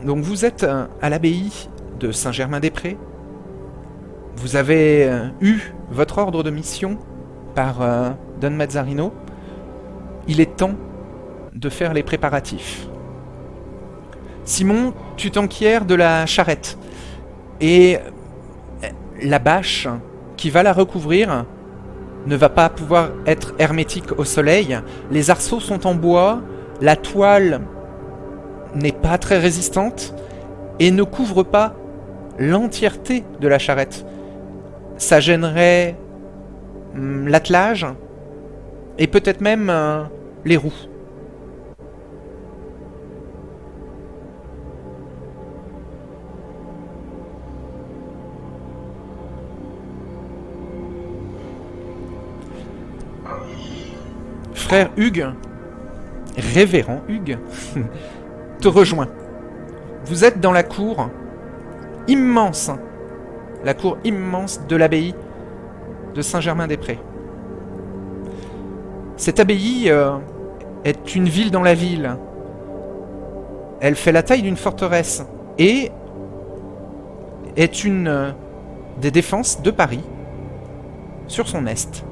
Donc vous êtes à l'abbaye de Saint-Germain-des-Prés. Vous avez eu votre ordre de mission par Don Mazzarino. Il est temps de faire les préparatifs. Simon, tu t'enquières de la charrette. Et la bâche qui va la recouvrir ne va pas pouvoir être hermétique au soleil. Les arceaux sont en bois, la toile n'est pas très résistante et ne couvre pas l'entièreté de la charrette. Ça gênerait l'attelage et peut-être même les roues. Frère Hugues, révérend Hugues, te rejoint. Vous êtes dans la cour immense, de l'abbaye de Saint-Germain-des-Prés. Cette abbaye est une ville dans la ville. Elle fait la taille d'une forteresse et est une des défenses de Paris sur son est.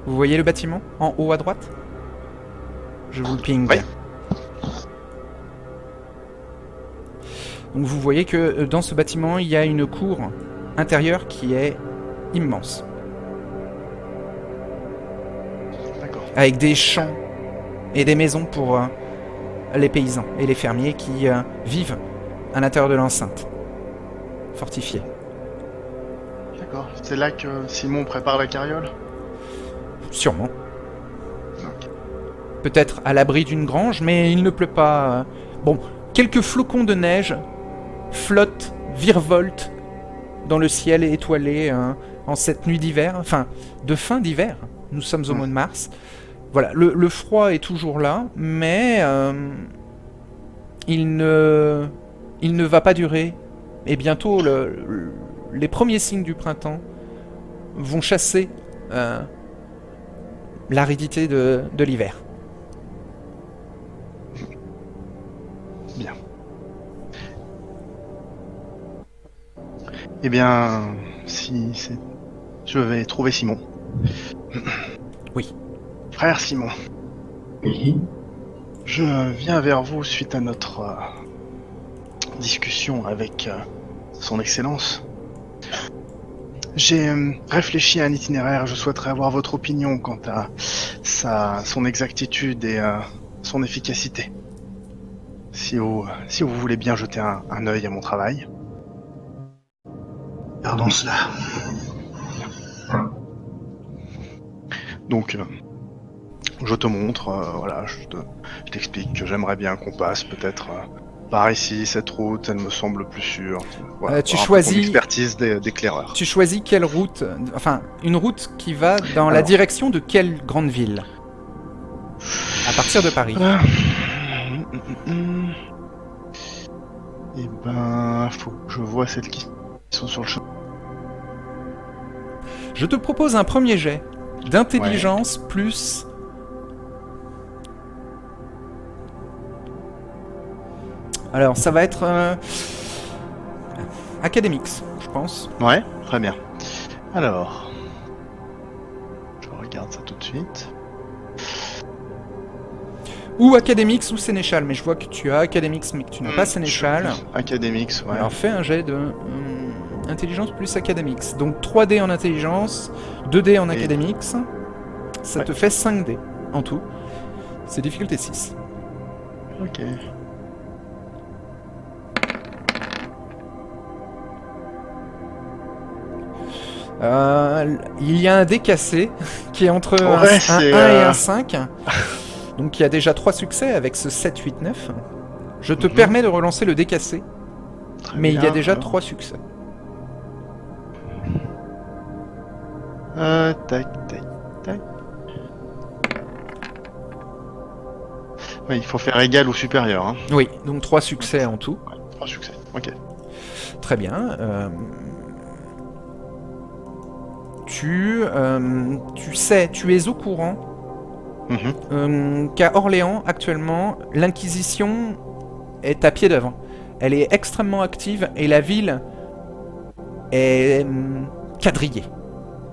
Vous voyez le bâtiment en haut à droite? Je vous le ping. Oui. Donc vous voyez que dans ce bâtiment, il y a une cour intérieure qui est immense. D'accord. Avec des champs et des maisons pour les paysans et les fermiers qui vivent à l'intérieur de l'enceinte fortifiée. D'accord. C'est là que Simon prépare la carriole? Sûrement. Ok. Peut-être à l'abri d'une grange, mais il ne pleut pas. Bon, quelques flocons de neige flottent, virevoltent dans le ciel étoilé en cette nuit d'hiver, enfin de fin d'hiver. Nous sommes au mois de mars. Voilà, le froid est toujours là, mais il ne va pas durer. Et bientôt, les premiers signes du printemps vont chasser l'aridité de l'hiver. Bien. Eh bien, si c'est... Je vais trouver Simon. Oui. Frère Simon. Oui. Je viens vers vous suite à notre discussion avec son Excellence. J'ai réfléchi à un itinéraire, je souhaiterais avoir votre opinion quant à son exactitude et son efficacité. Si vous voulez bien jeter un œil à mon travail. Regardons cela. Donc, je te montre, voilà, je t'explique que j'aimerais bien qu'on passe peut-être par ici, cette route, elle me semble plus sûre. Voilà, Tu avoir un peu choisis- ton expertise d'éclaireur. Tu choisis quelle route, enfin une route qui va dans la Alors. direction de quelle grande ville? À partir de Paris. Eh ben, faut que je vois celles qui sont sur le chemin. Je te propose un premier jet d'intelligence plus... Alors ça va être... Academics, je pense. Ouais, très bien. Alors, je regarde ça tout de suite. Ou Academics ou Sénéchal, mais je vois que tu as Academics mais que tu n'as pas Sénéchal. Academics, ouais. Alors fais un jet de intelligence plus Academics. Donc 3D en intelligence, 2D en Et- Academics. Ça Ouais. te fait 5D en tout. C'est difficulté 6. Ok. Il y a un dé cassé qui est entre un Ouais, 1 c'est, et un 5. Donc il y a déjà 3 succès avec ce 7, 8, 9. Je te permets de relancer le dé cassé, Très mais il y a bien, déjà alors. 3 succès. Tac, tac, tac. Oui, il faut faire égal ou supérieur. Hein. Oui, donc 3 succès en tout. 3 succès, ok. Très bien. tu es au courant qu'à Orléans, actuellement, l'Inquisition est à pied d'œuvre. Elle est extrêmement active et la ville est quadrillée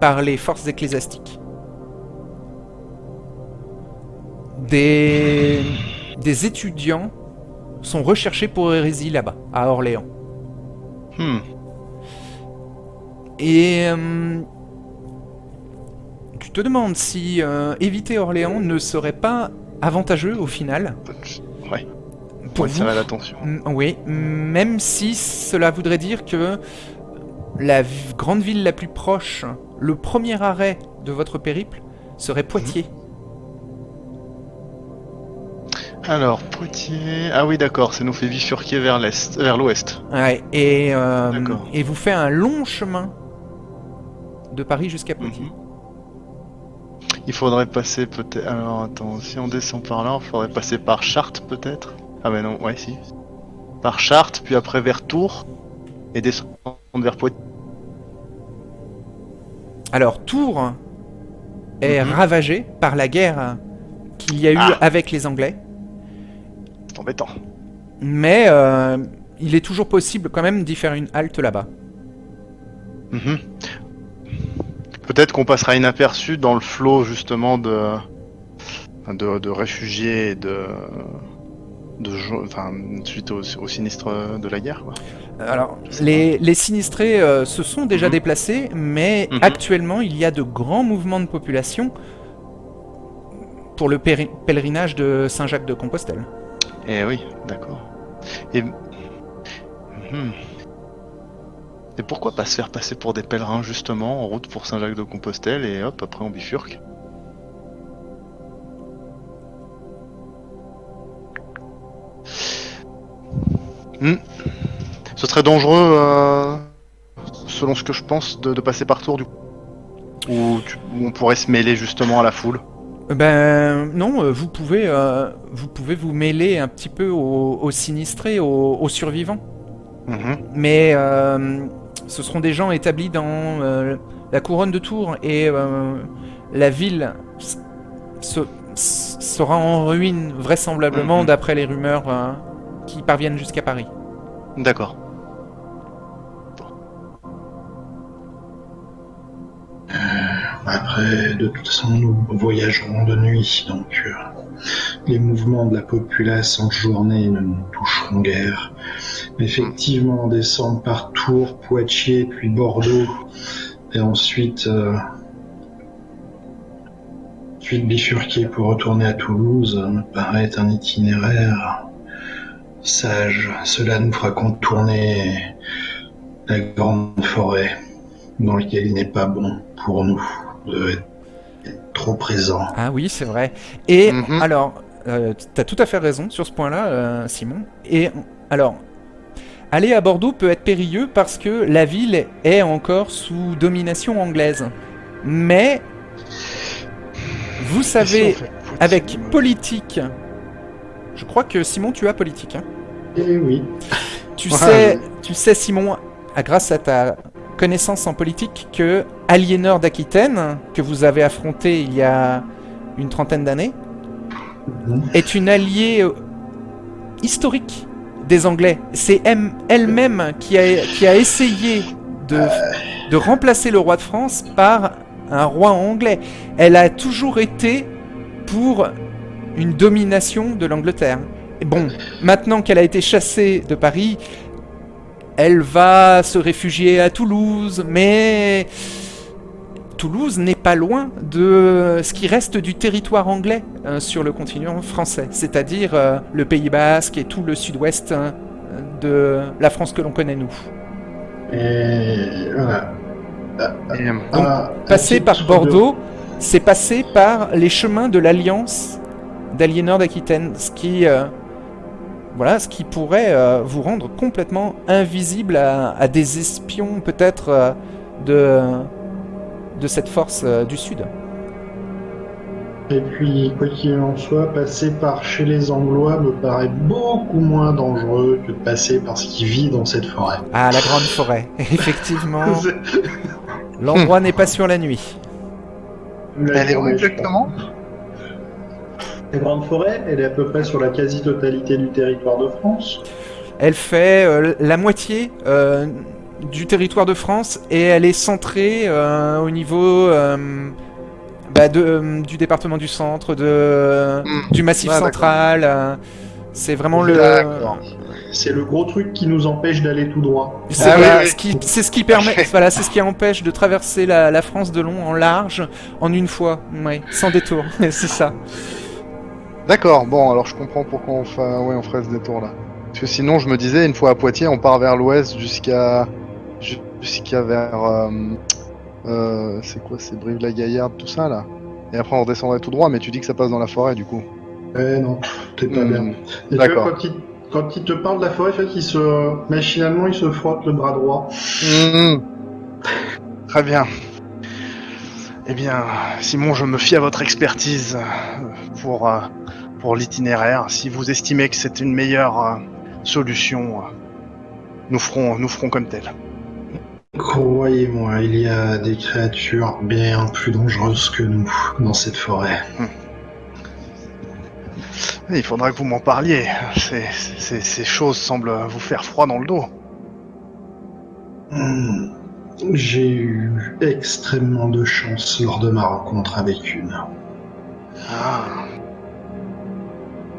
par les forces ecclésiastiques. Des étudiants sont recherchés pour hérésie là-bas, à Orléans. Et tu te demandes si éviter Orléans ne serait pas avantageux au final. Ouais. Pour ça va l'attention. Oui, même si cela voudrait dire que la grande ville la plus proche, le premier arrêt de votre périple, serait Poitiers. Alors, Poitiers... Ah oui, d'accord, ça nous fait bifurquer vers l'ouest. Ouais, et vous fait un long chemin de Paris jusqu'à Poitiers. Il faudrait passer peut-être... Alors, attends, si on descend par là, il faudrait passer par Chartres, peut-être. Ah bah non, ouais, si. Par Chartres, puis après vers Tours, et descendre vers Poitiers. Alors, Tours est ravagé par la guerre qu'il y a eu avec les Anglais. C'est embêtant. Mais il est toujours possible quand même d'y faire une halte là-bas. Peut-être qu'on passera inaperçu dans le flot justement de réfugiés et suite au sinistre de la guerre, quoi. Alors, les sinistrés se sont déjà déplacés, mais actuellement, il y a de grands mouvements de population pour le pèlerinage de Saint-Jacques-de-Compostelle. Eh oui, d'accord. Et pourquoi pas se faire passer pour des pèlerins justement en route pour Saint-Jacques-de-Compostelle et hop, après on bifurque? Ce serait dangereux, selon ce que je pense, de passer par Tours, du coup. Où on pourrait se mêler justement à la foule. Ben non, vous pouvez vous mêler un petit peu aux sinistrés, aux survivants. Mais ce seront des gens établis dans la couronne de Tours et la ville sera en ruine vraisemblablement d'après les rumeurs qui parviennent jusqu'à Paris. D'accord. Après, de toute façon, nous voyagerons de nuit, donc les mouvements de la populace en journée ne nous toucheront guère. Effectivement, descendre par Tours, Poitiers, puis Bordeaux, et ensuite bifurquer pour retourner à Toulouse me paraît être un itinéraire sage. Cela nous fera contourner la grande forêt, dans laquelle il n'est pas bon pour nous de être trop présent. Ah oui, c'est vrai. Et alors, tu as tout à fait raison sur ce point-là, Simon. Et alors, aller à Bordeaux peut être périlleux parce que la ville est encore sous domination anglaise. Mais, vous savez, avec politique... Je crois que Simon, tu as politique. Hein. Eh oui. Tu sais, Simon, grâce à ta connaissance en politique, que Aliénor d'Aquitaine, que vous avez affronté il y a une trentaine d'années, est une alliée historique des Anglais. C'est elle-même qui a essayé de remplacer le roi de France par un roi anglais. Elle a toujours été pour une domination de l'Angleterre. Et bon, maintenant qu'elle a été chassée de Paris, elle va se réfugier à Toulouse, mais Toulouse n'est pas loin de ce qui reste du territoire anglais sur le continent français, c'est-à-dire le Pays Basque et tout le sud-ouest de la France que l'on connaît nous. Et voilà. Donc, passer par Bordeaux, c'est passer par les chemins de l'Alliance d'Aliénor d'Aquitaine, ce qui pourrait vous rendre complètement invisible à des espions peut-être de cette force du Sud. Et puis, quoi qu'il en soit, passer par chez les Anglois me paraît beaucoup moins dangereux que de passer par ce qui vit dans cette forêt. Ah, la grande forêt, effectivement. L'endroit n'est pas sur la nuit. Elle est où exactement? La Grande Forêt, elle est à peu près sur la quasi-totalité du territoire de France. Elle fait la moitié du territoire de France et elle est centrée au niveau du département du centre, du Massif Ah, central. C'est vraiment D'accord. C'est le gros truc qui nous empêche d'aller tout droit. C'est Ah voilà, oui, oui. c'est ce qui permet, voilà, c'est ce qui empêche de traverser la France de long en large en une fois, ouais, sans détour. C'est ça. D'accord, bon, alors je comprends pourquoi on ferait ce détour-là. Parce que sinon, je me disais, une fois à Poitiers, on part vers l'ouest jusqu'à vers... c'est quoi, c'est Brive-la-Gaillarde, tout ça, là. Et après, on redescendrait tout droit, mais tu dis que ça passe dans la forêt, du coup. Eh non, t'es pas bien. Et tu vois, D'accord. quand il te parle de la forêt, machinalement, il se frotte le bras droit. Très bien. Eh bien, Simon, je me fie à votre expertise pour l'itinéraire. Si vous estimez que c'est une meilleure solution, nous ferons comme tel. Croyez-moi, il y a des créatures bien plus dangereuses que nous dans cette forêt. Il faudra que vous m'en parliez. Ces choses semblent vous faire froid dans le dos. J'ai eu extrêmement de chance lors de ma rencontre avec une. Ah.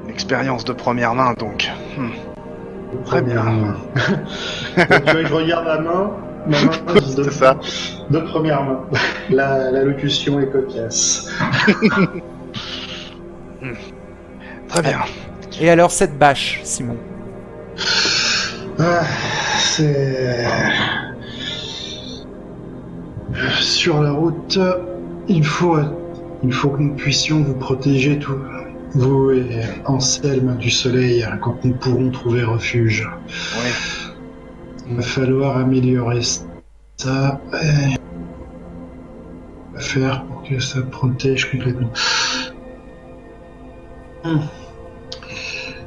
Une expérience de première main, donc. Très bien. Donc, tu vois, je regarde la main. Ma main C'est ça. de première main. La locution est cocasse. Très bien. Et alors cette bâche, Simon? C'est... Sur la route, il faut que nous puissions vous protéger tous, vous et Anselme du soleil, quand nous pourrons trouver refuge. Oui. Il va falloir améliorer ça et faire pour que ça protège complètement.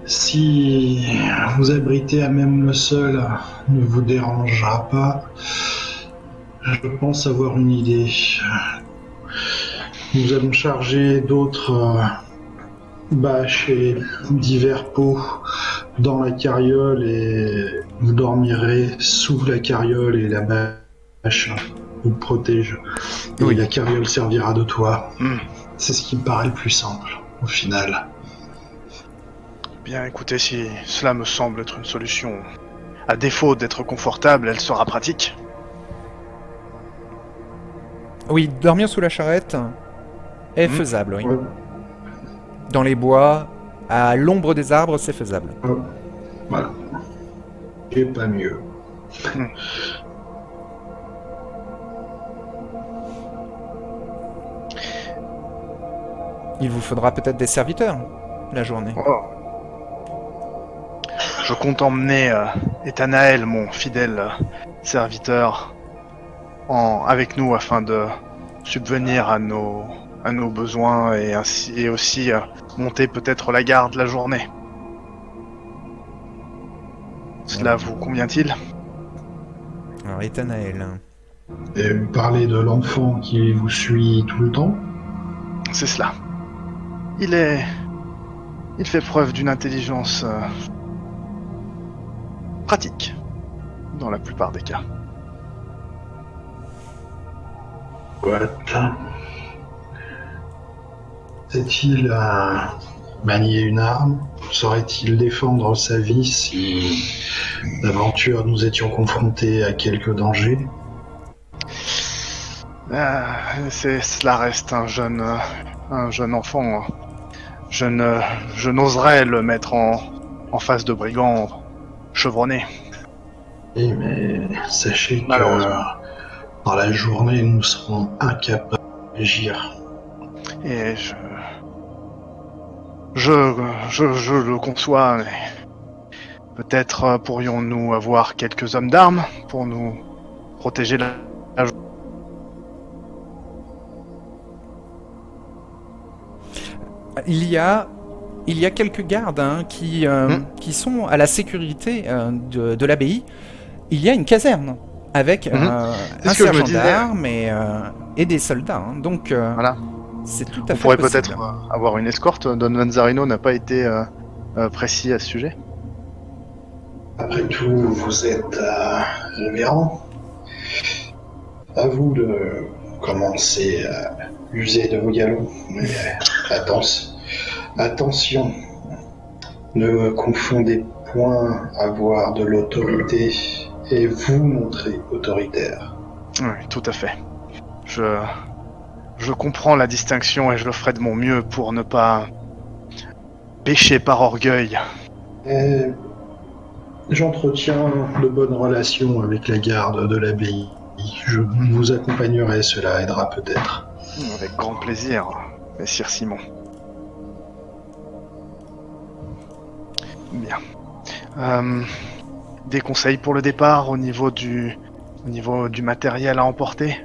Si vous abritez à même le sol ne vous dérangera pas, je pense avoir une idée. Nous allons charger d'autres bâches et divers pots dans la carriole et vous dormirez sous la carriole et la bâche vous protège. Et Oui. la carriole servira de toit. Hmm. C'est ce qui me paraît le plus simple, au final. Bien, écoutez, si cela me semble être une solution, à défaut d'être confortable, elle sera pratique. Oui, dormir sous la charrette est faisable, oui. Ouais. Dans les bois, à l'ombre des arbres, c'est faisable. Voilà. Et pas mieux. Il vous faudra peut-être des serviteurs la journée. Oh. Je compte emmener Ethanaël, mon fidèle serviteur, avec nous afin de subvenir à nos besoins et aussi monter peut-être la garde la journée. Cela vous convient-il? Alors, Ethanaël. Et vous parlez de l'enfant qui vous suit tout le temps? C'est cela. Il fait preuve d'une intelligence pratique, dans la plupart des cas. What? Sait-il manier une arme? Saurait-il défendre sa vie si d'aventure nous étions confrontés à quelques dangers? Cela reste un jeune enfant. Je n'oserais le mettre en face de brigands chevronnés. Oui, mais sachez que Malheureusement. dans la journée, nous serons incapables d'agir. Et je le conçois, mais peut-être pourrions-nous avoir quelques hommes d'armes pour nous protéger la journée. Il y a quelques gardes qui sont à la sécurité de l'abbaye. Il y a une caserne avec C'est un ce que je sergent me disais. d'armes et des soldats. Hein. Donc, Voilà. c'est tout à On fait pourrait possible. peut-être avoir une escorte. Don Manzarino n'a pas été précis à ce sujet. Après tout, vous êtes révérend. À vous de commencer à user de vos galons. Mais attention, ne confondez point avoir de l'autorité et vous montrer autoritaire. Oui, tout à fait. Je comprends la distinction et je ferai de mon mieux pour ne pas pécher par orgueil. Et j'entretiens de bonnes relations avec la garde de l'abbaye. Je vous accompagnerai, cela aidera peut-être. Avec grand plaisir, messire Simon. Bien. Des conseils pour le départ au niveau du matériel à emporter?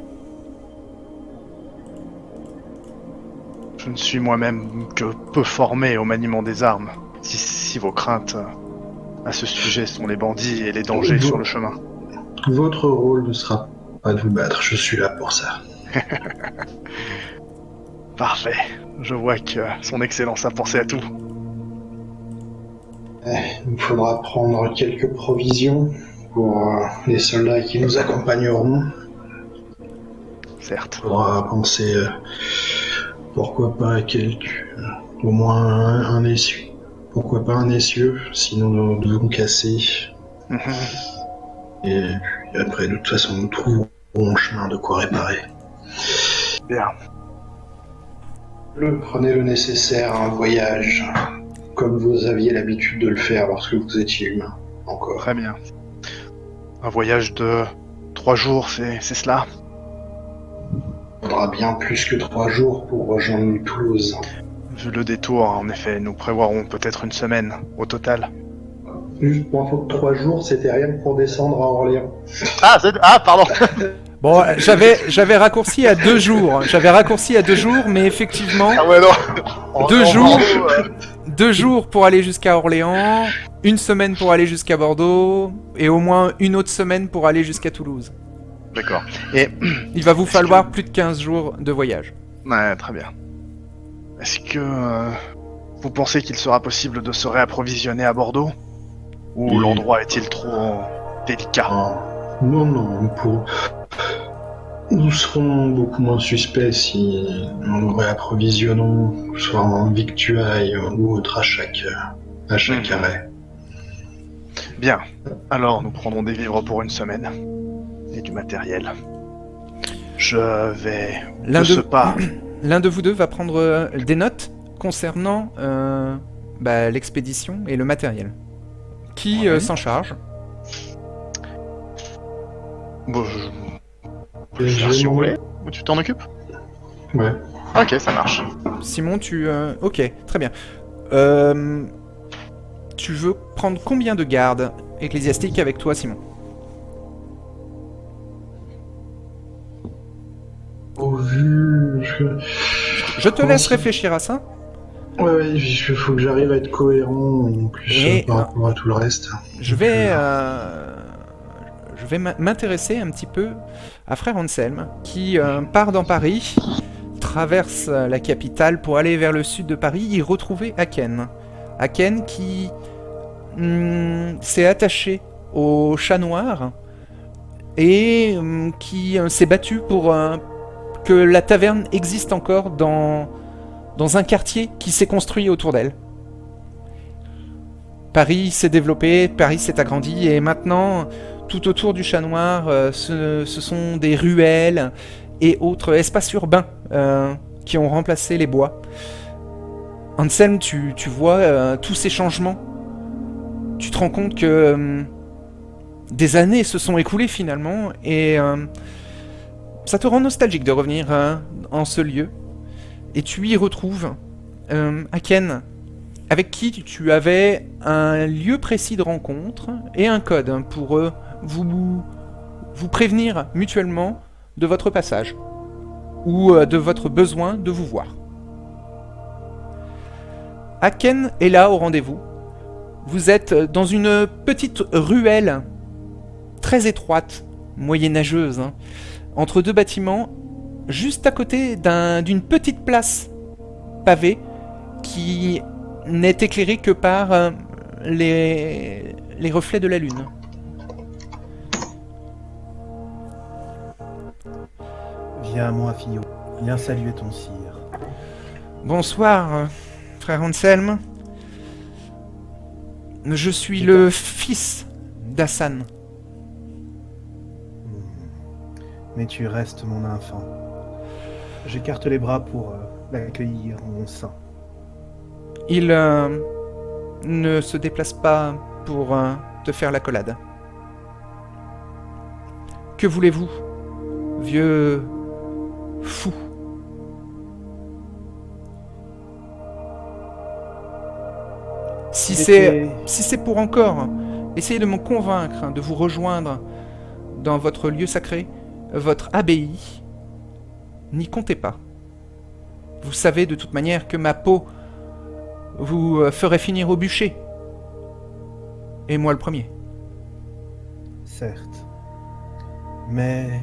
Je ne suis moi-même que peu formé au maniement des armes. Si vos craintes à ce sujet sont les bandits et les dangers sur le chemin. Votre rôle ne sera pas de vous battre, je suis là pour ça. Parfait. Je vois que son excellence a pensé à tout. Il me faudra prendre quelques provisions pour les soldats qui nous accompagneront. Certes. Il faudra penser, pourquoi pas à au moins un essieu. Pourquoi pas un essieu, sinon nous devons casser. Et puis après, de toute façon, nous trouverons un chemin de quoi réparer. Bien. Prenez le nécessaire à un voyage, comme vous aviez l'habitude de le faire lorsque vous étiez humain, encore. Très bien. Un voyage de 3 jours, c'est cela? Il faudra bien plus que 3 jours pour rejoindre Toulouse. Vu le détour, en effet, nous prévoirons peut-être une semaine au total. Juste pour info, 3 jours, c'était rien que pour descendre à Orléans. Ah, pardon. Bon, j'avais raccourci à 2 jours. Mais effectivement, Ah ouais, non. 2 jours, 2 jours pour aller jusqu'à Orléans, 1 semaine pour aller jusqu'à Bordeaux, et au moins une autre semaine pour aller jusqu'à Toulouse. D'accord. Et Il va vous falloir plus de 15 jours de voyage. ouais, très bien. Est-ce que vous pensez qu'il sera possible de se réapprovisionner à Bordeaux? Ou Oui. l'endroit est-il trop délicat? Non, nous serons beaucoup moins suspects si nous nous réapprovisionnons, soit en victuailles ou autre à chaque arrêt. Bien. Alors, nous prendrons des vivres pour 1 semaine. Et du matériel. Je vais L'un de vous deux va prendre des notes concernant l'expédition et le matériel. Qui s'en charge? Bon, Je si vais vous m'en- voulez. Ou tu t'en occupes? Ouais. Ok, ça marche. Simon, ok, très bien. Tu veux prendre combien de gardes ecclésiastiques avec toi, Simon? Au vu... Je te laisse réfléchir à ça. Ouais, il faut que j'arrive à être cohérent en plus Et, par rapport à tout le reste. Je vais m'intéresser un petit peu à Frère Anselme, qui part dans Paris, traverse la capitale pour aller vers le sud de Paris y retrouver Aken. Aken qui s'est attaché au chat noir et qui s'est battu pour que la taverne existe encore dans un quartier qui s'est construit autour d'elle. Paris s'est développé, Paris s'est agrandi, et maintenant, tout autour du chat noir, ce sont des ruelles et autres espaces urbains qui ont remplacé les bois. Anselme, tu vois tous ces changements. Tu te rends compte que des années se sont écoulées finalement, et ça te rend nostalgique de revenir en ce lieu. Et tu y retrouves Aken, avec qui tu avais un lieu précis de rencontre et un code pour vous prévenir mutuellement de votre passage ou de votre besoin de vous voir. Aken est là au rendez-vous. Vous êtes dans une petite ruelle très étroite moyenâgeuse, hein, entre deux bâtiments, juste à côté d'une petite place pavée qui n'est éclairée que par les reflets de la lune. Viens à moi, Fio. Viens saluer ton sire. Bonsoir, frère Anselme. Je suis le fils d'Hassan. Mais tu restes mon enfant. J'écarte les bras pour l'accueillir en mon sein. Il ne se déplace pas pour te faire l'accolade. Que voulez-vous, vieux fou? Si c'est pour encore essayer de me convaincre de vous rejoindre dans votre lieu sacré, votre abbaye, n'y comptez pas. Vous savez de toute manière que ma peau vous ferait finir au bûcher. Et moi le premier. Certes. Mais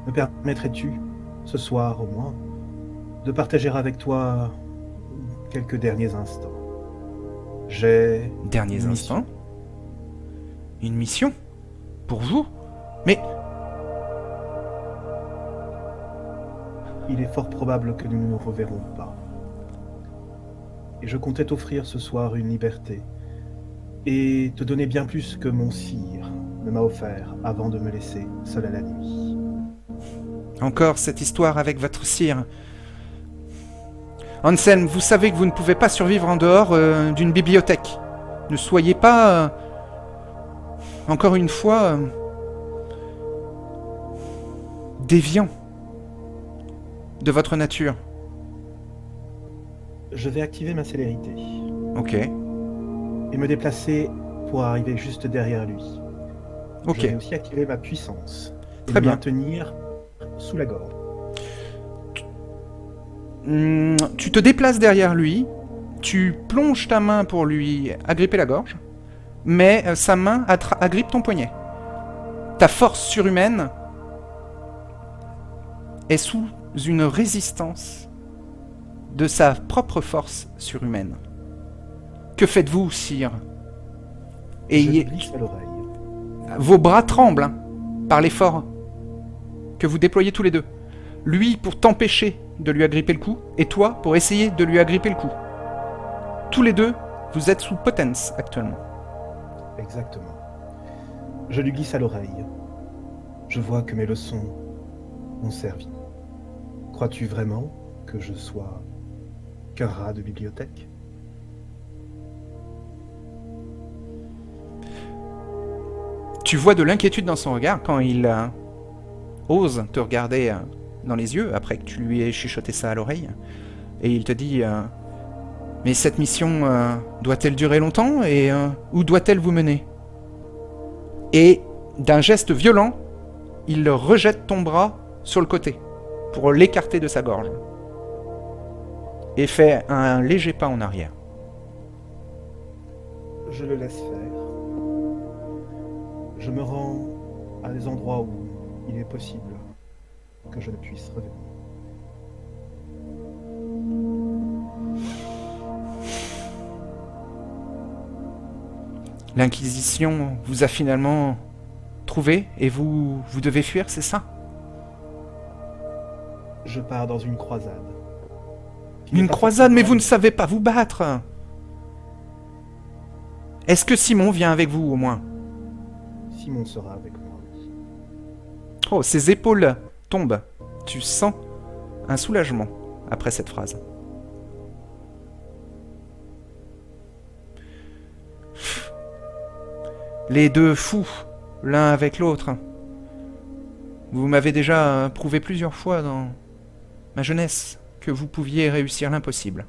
me permettrais-tu, ce soir au moins, de partager avec toi quelques derniers instants? J'ai... Derniers instants? Une mission? Pour vous? Mais... Il est fort probable que nous ne nous reverrons pas. Et je comptais t'offrir ce soir une liberté, et te donner bien plus que mon sire ne m'a offert avant de me laisser seul à la nuit. Encore cette histoire avec votre sire. Anselme, vous savez que vous ne pouvez pas survivre en dehors d'une bibliothèque. Ne soyez pas... encore une fois... déviant de votre nature. Je vais activer ma célérité. Ok. Et me déplacer pour arriver juste derrière lui. Ok. Je vais aussi activer ma puissance. Et Très le bien. maintenir sous la gorge. Tu te déplaces derrière lui, tu plonges ta main pour lui agripper la gorge, mais sa main agrippe ton poignet. Ta force surhumaine est sous une résistance de sa propre force surhumaine. Que faites-vous, sire? Et Je lui glisse à l'oreille. vos bras tremblent hein, par l'effort que vous déployez tous les deux. Lui pour t'empêcher de lui agripper le cou, et toi pour essayer de lui agripper le cou. Tous les deux, vous êtes sous potence actuellement. Exactement. Je lui glisse à l'oreille. Je vois que mes leçons ont servi. Crois-tu vraiment que je sois qu'un rat de bibliothèque? Tu vois de l'inquiétude dans son regard quand il ose te regarder dans les yeux après que tu lui aies chuchoté ça à l'oreille. Et il te dit mais cette mission doit-elle durer longtemps et où doit-elle vous mener? Et d'un geste violent, il rejette ton bras sur le côté pour l'écarter de sa gorge et fait un léger pas en arrière. Je le laisse faire. Je me rends à des endroits où il est possible que je ne puisse revenir. L'Inquisition vous a finalement trouvé et vous devez fuir, c'est ça? Je pars dans une croisade. Une croisade, mais vous ne savez pas vous battre. Est-ce que Simon vient avec vous, au moins? Simon sera avec moi. Oui. Oh, ses épaules tombent. Tu sens un soulagement après cette phrase. Les deux fous, l'un avec l'autre. Vous m'avez déjà prouvé plusieurs fois dans ma jeunesse que vous pouviez réussir l'impossible.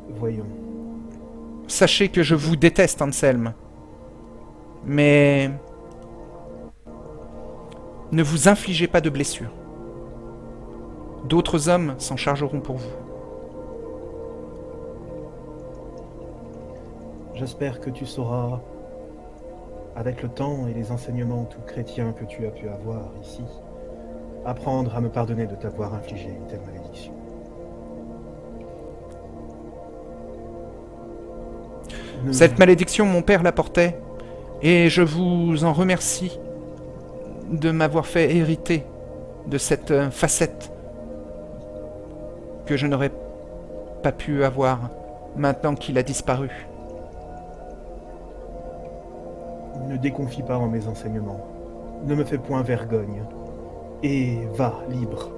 Voyons. Sachez que je vous déteste, Anselme. Mais... ne vous infligez pas de blessures. D'autres hommes s'en chargeront pour vous. J'espère que tu sauras avec le temps et les enseignements tout chrétiens que tu as pu avoir ici, apprendre à me pardonner de t'avoir infligé une telle malédiction. Cette malédiction, mon père la portait, et je vous en remercie de m'avoir fait hériter de cette facette que je n'aurais pas pu avoir maintenant qu'il a disparu. Ne déconfie pas en mes enseignements. Ne me fais point vergogne. Et va, libre.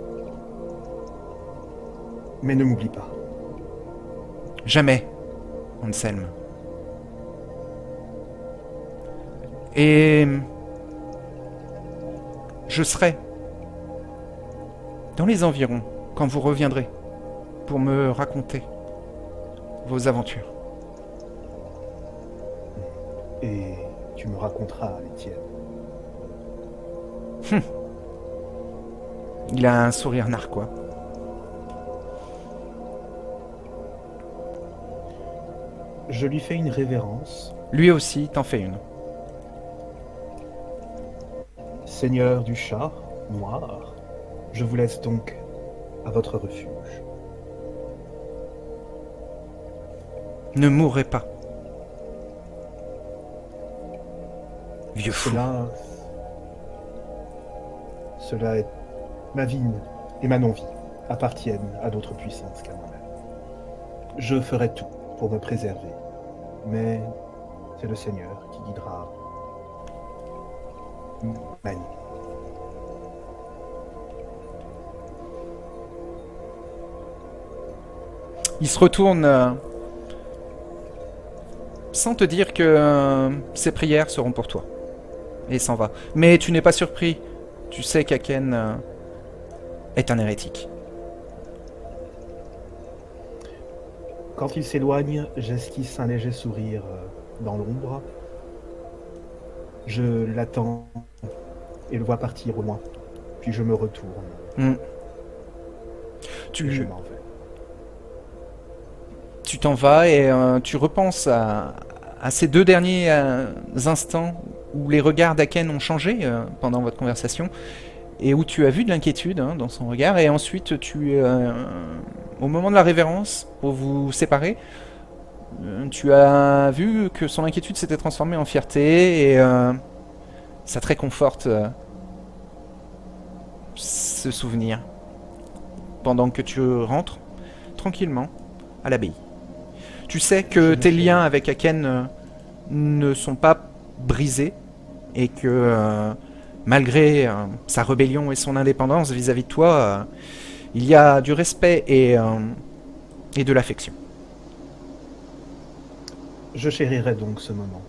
Mais ne m'oublie pas. Jamais, Anselme. Et je serai dans les environs quand vous reviendrez pour me raconter vos aventures. Et tu me raconteras les tiennes. Il a un sourire narquois. Je lui fais une révérence. Lui aussi t'en fait une. Seigneur du chat noir, je vous laisse donc à votre refuge. Ne mourrez pas. Vieux fou. Cela est... Ma vie et ma non-vie appartiennent à d'autres puissances qu'à moi-même. Je ferai tout pour me préserver, mais c'est le Seigneur qui guidera ma nuit. Il se retourne sans te dire que ses prières seront pour toi. Et s'en va. Mais tu n'es pas surpris. Tu sais qu'Aken est un hérétique. Quand il s'éloigne, j'esquisse un léger sourire dans l'ombre. Je l'attends et le vois partir au loin. Puis je me retourne. Et je m'en vais. Tu t'en vas et tu repenses à ces deux derniers instants où les regards d'Aken ont changé pendant votre conversation et où tu as vu de l'inquiétude dans son regard. Et ensuite, au moment de la révérence, pour vous séparer, tu as vu que son inquiétude s'était transformée en fierté et ça te réconforte ce souvenir pendant que tu rentres tranquillement à l'abbaye. Tu sais que tes liens avec Aken ne sont pas brisés et que malgré sa rébellion et son indépendance vis-à-vis de toi, il y a du respect et de l'affection. Je chérirai donc ce moment.